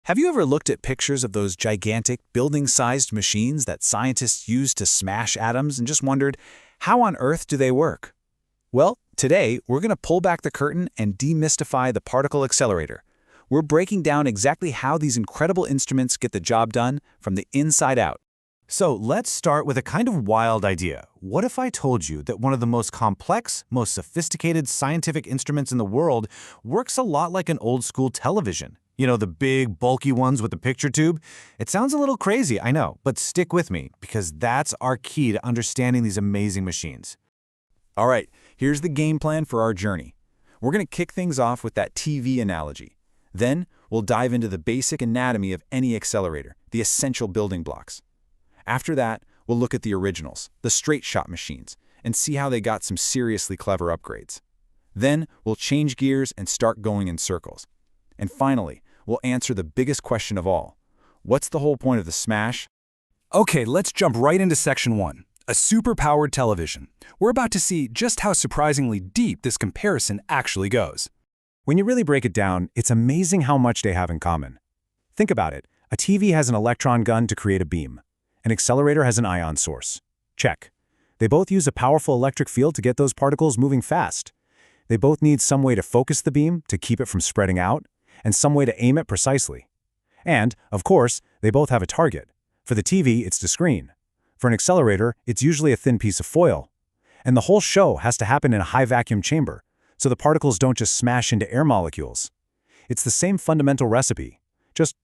Have you ever looked at pictures of those gigantic, building-sized machines that scientists use to smash atoms and just wondered, how on earth do they work? Well, today we're going to pull back the curtain and demystify the particle accelerator. We're breaking down exactly how these incredible instruments get the job done from the inside out. So let's start with a kind of wild idea. What if I told you that one of the most complex, most sophisticated scientific instruments in the world works a lot like an old-school television? You know, the big, bulky ones with the picture tube? It sounds a little crazy, I know, but stick with me, because that's our key to understanding these amazing machines. All right, here's the game plan for our journey. We're going to kick things off with that TV analogy. Then, we'll dive into the basic anatomy of any accelerator, the essential building blocks. After that, we'll look at the originals, the straight-shot machines, and see how they got some seriously clever upgrades. Then, we'll change gears and start going in circles. And finally, we'll answer the biggest question of all. What's the whole point of the smash? Okay, let's jump right into Section 1, a super-powered television. We're about to see just how surprisingly deep this comparison actually goes. When you really break it down, it's amazing how much they have in common. Think about it. A TV has an electron gun to create a beam. An accelerator has an ion source. Check. They both use a powerful electric field to get those particles moving fast. They both need some way to focus the beam to keep it from spreading out, and some way to aim it precisely. And, of course, they both have a target. For the TV, it's the screen. For an accelerator, it's usually a thin piece of foil. And the whole show has to happen in a high-vacuum chamber, so the particles don't just smash into air molecules. It's the same fundamental recipe, just,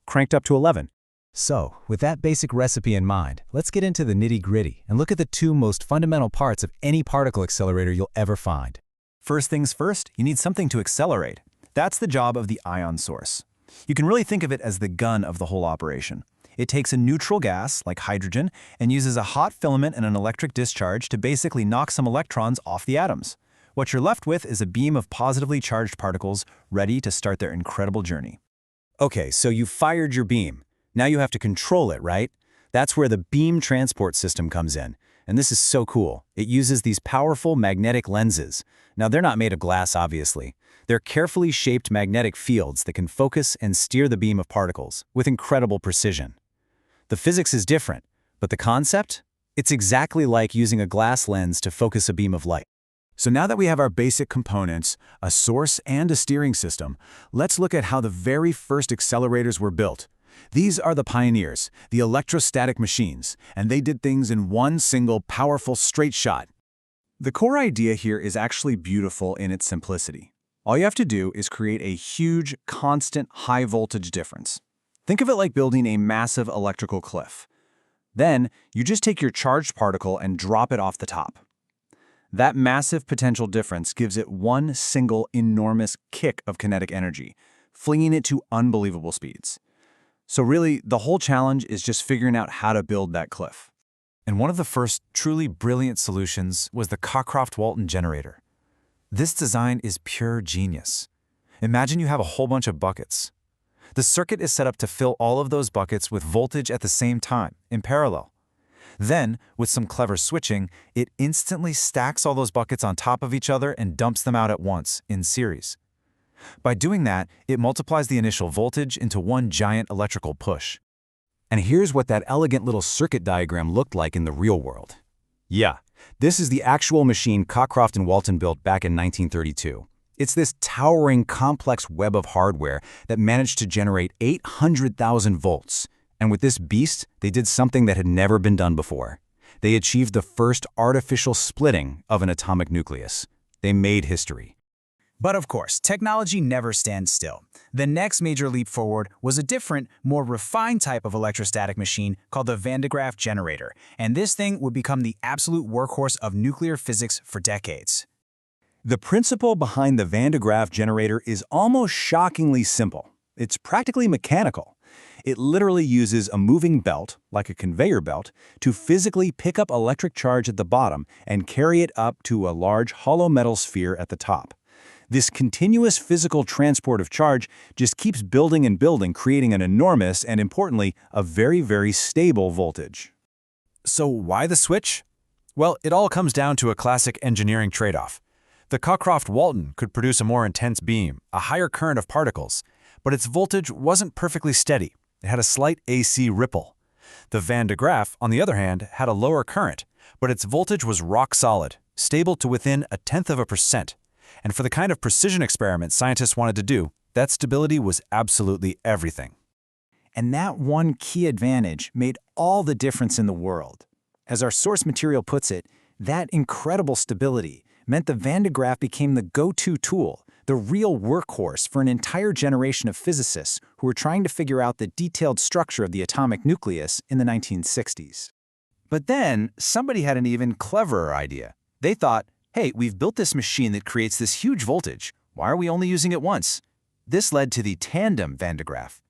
cranked up to 11. So, with that basic recipe in mind, let's get into the nitty-gritty and look at the two most fundamental parts of any particle accelerator you'll ever find. First things first, you need something to accelerate. That's the job of the ion source. You can really think of it as the gun of the whole operation. It takes a neutral gas, like hydrogen, and uses a hot filament and an electric discharge to basically knock some electrons off the atoms. What you're left with is a beam of positively charged particles ready to start their incredible journey. Okay, so you fired your beam. Now you have to control it, right? That's where the beam transport system comes in. And this is so cool. It uses these powerful magnetic lenses. Now, they're not made of glass, obviously. They're carefully shaped magnetic fields that can focus and steer the beam of particles with incredible precision. The physics is different, but the concept? It's exactly like using a glass lens to focus a beam of light. So now that we have our basic components, a source and a steering system, let's look at how the very first accelerators were built. These are the pioneers, the electrostatic machines, and they did things in one single powerful straight shot. The core idea here is actually beautiful in its simplicity. All you have to do is create a huge, constant, high-voltage difference. Think of it like building a massive electrical cliff. Then, you just take your charged particle and drop it off the top. That massive potential difference gives it one single enormous kick of kinetic energy, flinging it to unbelievable speeds. So really, the whole challenge is just figuring out how to build that cliff. And one of the first truly brilliant solutions was the Cockcroft-Walton generator. This design is pure genius. Imagine you have a whole bunch of buckets. The circuit is set up to fill all of those buckets with voltage at the same time, in parallel. Then, with some clever switching, it instantly stacks all those buckets on top of each other and dumps them out at once, in series. By doing that, it multiplies the initial voltage into one giant electrical push. And here's what that elegant little circuit diagram looked like in the real world. Yeah, this is the actual machine Cockcroft and Walton built back in 1932. It's this towering, complex web of hardware that managed to generate 800,000 volts. And with this beast, they did something that had never been done before. They achieved the first artificial splitting of an atomic nucleus. They made history. But of course, technology never stands still. The next major leap forward was a different, more refined type of electrostatic machine called the Van de Graaff generator, and this thing would become the absolute workhorse of nuclear physics for decades. The principle behind the Van de Graaff generator is almost shockingly simple. It's practically mechanical. It literally uses a moving belt, like a conveyor belt, to physically pick up electric charge at the bottom and carry it up to a large hollow metal sphere at the top. This continuous physical transport of charge just keeps building and building, creating an enormous and, importantly, a very, very stable voltage. So why the switch? Well, it all comes down to a classic engineering trade-off. The Cockcroft-Walton could produce a more intense beam, a higher current of particles, but its voltage wasn't perfectly steady. It had a slight AC ripple. The Van de Graaff, on the other hand, had a lower current, but its voltage was rock solid, stable to within 0.1%. And for the kind of precision experiment scientists wanted to do, that stability was absolutely everything. And that one key advantage made all the difference in the world. As our source material puts it, that incredible stability meant the Van de Graaff became the go-to tool, the real workhorse for an entire generation of physicists who were trying to figure out the detailed structure of the atomic nucleus in the 1960s. But then, somebody had an even cleverer idea. They thought, hey, we've built this machine that creates this huge voltage. Why are we only using it once? This led to the tandem Van de Graaff.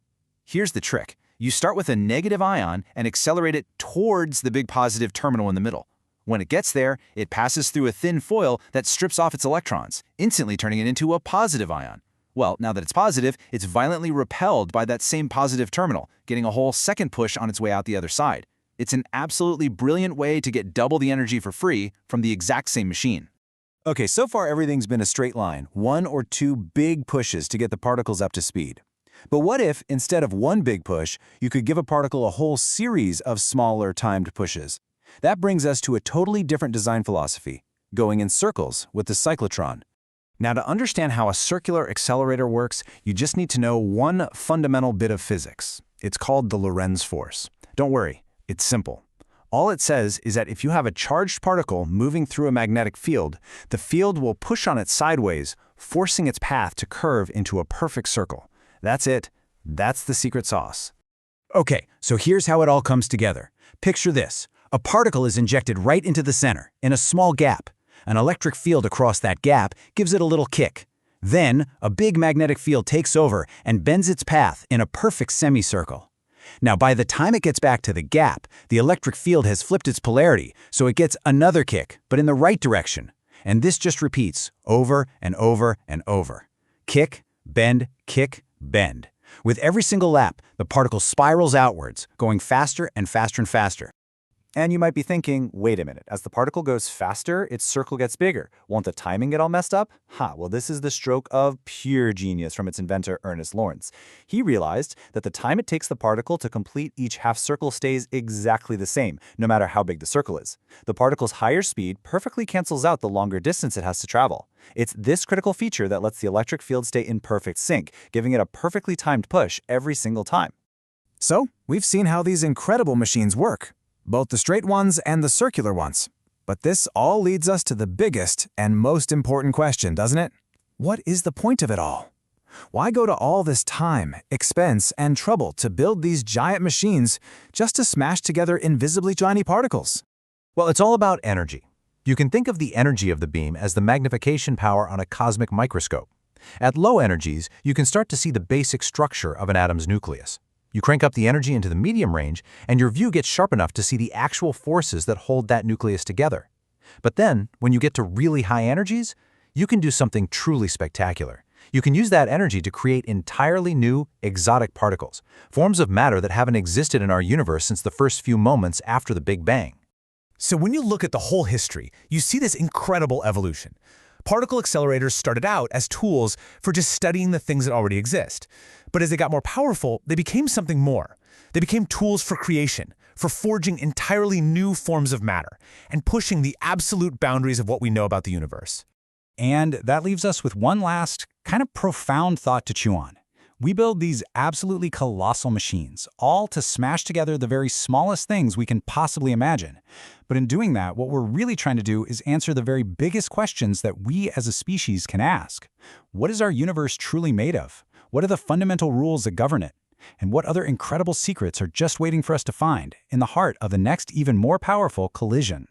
Here's the trick. You start with a negative ion and accelerate it towards the big positive terminal in the middle. When it gets there, it passes through a thin foil that strips off its electrons, instantly turning it into a positive ion. Well, now that it's positive, it's violently repelled by that same positive terminal, getting a whole second push on its way out the other side. It's an absolutely brilliant way to get double the energy for free from the exact same machine. Okay, so far everything's been a straight line, one or two big pushes to get the particles up to speed. But what if, instead of one big push, you could give a particle a whole series of smaller timed pushes? That brings us to a totally different design philosophy, going in circles with the cyclotron. Now, to understand how a circular accelerator works, you just need to know one fundamental bit of physics. It's called the Lorentz force. Don't worry, it's simple. All it says is that if you have a charged particle moving through a magnetic field, the field will push on it sideways, forcing its path to curve into a perfect circle. That's it. That's the secret sauce. Okay, so here's how it all comes together. Picture this. A particle is injected right into the center, in a small gap. An electric field across that gap gives it a little kick. Then, a big magnetic field takes over and bends its path in a perfect semicircle. Now, by the time it gets back to the gap, the electric field has flipped its polarity, so it gets another kick, but in the right direction. And this just repeats over and over and over. Kick, bend, bend. With every single lap, the particle spirals outwards, going faster and faster and faster. And you might be thinking, wait a minute, as the particle goes faster, its circle gets bigger. Won't the timing get all messed up? Well, this is the stroke of pure genius from its inventor, Ernest Lawrence. He realized that the time it takes the particle to complete each half circle stays exactly the same, no matter how big the circle is. The particle's higher speed perfectly cancels out the longer distance it has to travel. It's this critical feature that lets the electric field stay in perfect sync, giving it a perfectly timed push every single time. So, we've seen how these incredible machines work. Both the straight ones and the circular ones. But this all leads us to the biggest and most important question, doesn't it? What is the point of it all? Why go to all this time, expense, and trouble to build these giant machines just to smash together invisibly tiny particles? Well, it's all about energy. You can think of the energy of the beam as the magnification power on a cosmic microscope. At low energies, you can start to see the basic structure of an atom's nucleus. You crank up the energy into the medium range, and your view gets sharp enough to see the actual forces that hold that nucleus together. But then, when you get to really high energies, you can do something truly spectacular. You can use that energy to create entirely new, exotic particles, forms of matter that haven't existed in our universe since the first few moments after the Big Bang. So when you look at the whole history, you see this incredible evolution. Particle accelerators started out as tools for just studying the things that already exist. But as they got more powerful, they became something more. They became tools for creation, for forging entirely new forms of matter, and pushing the absolute boundaries of what we know about the universe. And that leaves us with one last, kind of profound thought to chew on. We build these absolutely colossal machines, all to smash together the very smallest things we can possibly imagine. But in doing that, what we're really trying to do is answer the very biggest questions that we as a species can ask. What is our universe truly made of? What are the fundamental rules that govern it? And what other incredible secrets are just waiting for us to find in the heart of the next even more powerful collision?